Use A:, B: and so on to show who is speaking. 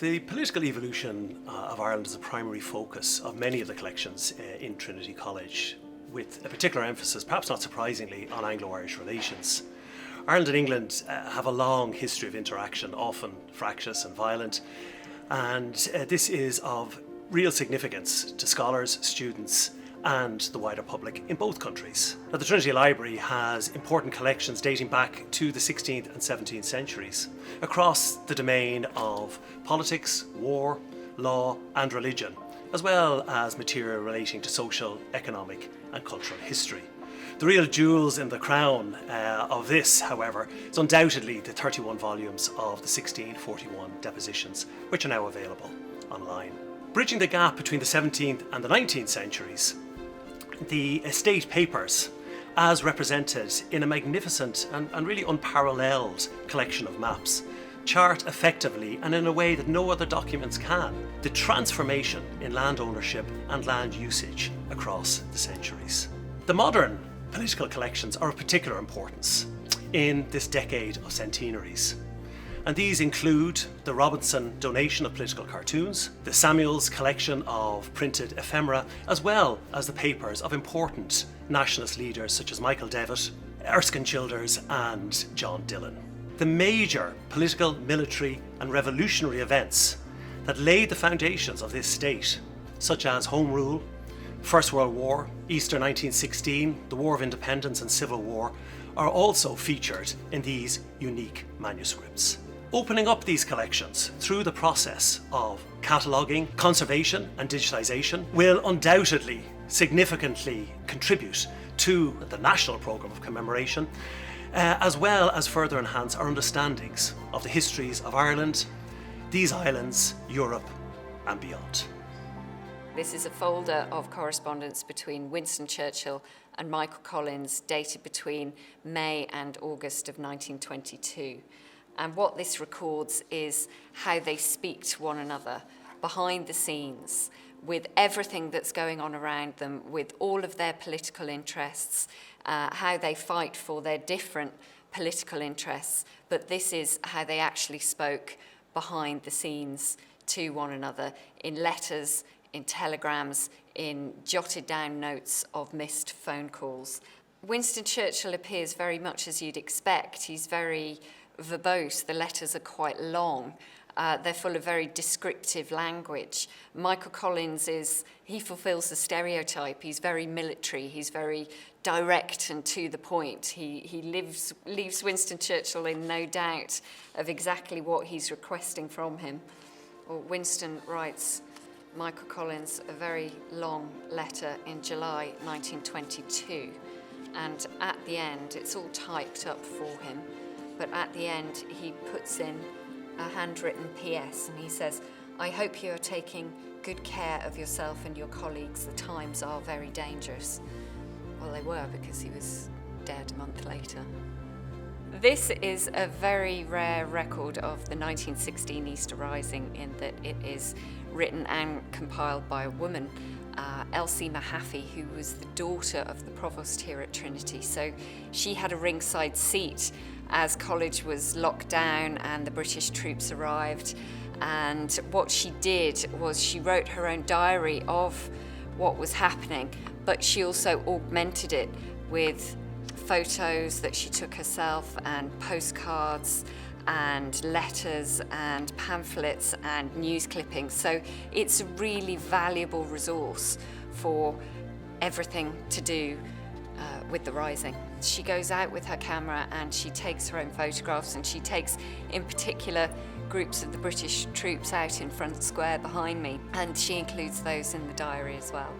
A: The political evolution of Ireland is a primary focus of many of the collections in Trinity College, with a particular emphasis, perhaps not surprisingly, on Anglo-Irish relations. Ireland and England have a long history of interaction, often fractious and violent, and this is of real significance to scholars, students, and the wider public in both countries. Now, the Trinity Library has important collections dating back to the 16th and 17th centuries across the domain of politics, war, law, and religion, as well as material relating to social, economic, and cultural history. The real jewels in the crown of this, however, is undoubtedly the 31 volumes of the 1641 depositions, which are now available online. Bridging the gap between the 17th and the 19th centuries, the estate papers, as represented in a magnificent and really unparalleled collection of maps, chart effectively and in a way that no other documents can, the transformation in land ownership and land usage across the centuries. The modern political collections are of particular importance in this decade of centenaries. And these include the Robinson donation of political cartoons, the Samuels collection of printed ephemera, as well as the papers of important nationalist leaders such as Michael Devitt, Erskine Childers, and John Dillon. The major political, military, and revolutionary events that laid the foundations of this state, such as Home Rule, First World War, Easter 1916, the War of Independence, and Civil War, are also featured in these unique manuscripts. Opening up these collections through the process of cataloguing, conservation and digitisation will undoubtedly significantly contribute to the national programme of commemoration, as well as further enhance our understandings of the histories of Ireland, these islands, Europe and beyond.
B: This is a folder of correspondence between Winston Churchill and Michael Collins dated between May and August of 1922. And what this records is how they speak to one another behind the scenes, with everything that's going on around them, with all of their political interests, how they fight for their different political interests. But this is how they actually spoke behind the scenes to one another in letters, in telegrams, in jotted down notes of missed phone calls. Winston Churchill appears very much as you'd expect. He's very verbose. The letters are quite long. They're full of very descriptive language. Michael Collins he fulfills the stereotype. He's very military. He's very direct and to the point. He leaves Winston Churchill in no doubt of exactly what he's requesting from him. Or Winston writes Michael Collins a very long letter in July 1922. And at the end, it's all typed up for him. But at the end, he puts in a handwritten PS and he says, "I hope you are taking good care of yourself and your colleagues. The times are very dangerous." Well, they were, because he was dead a month later. This is a very rare record of the 1916 Easter Rising in that it is written and compiled by a woman, Elsie Mahaffey, who was the daughter of the provost here at Trinity. So she had a ringside seat as college was locked down and the British troops arrived. And what she did was she wrote her own diary of what was happening, but she also augmented it with photos that she took herself and postcards and letters and pamphlets and news clippings. So it's a really valuable resource for everything to do with the Rising. She goes out with her camera and she takes her own photographs, and she takes in particular groups of the British troops out in Front Square behind me, and she includes those in the diary as well.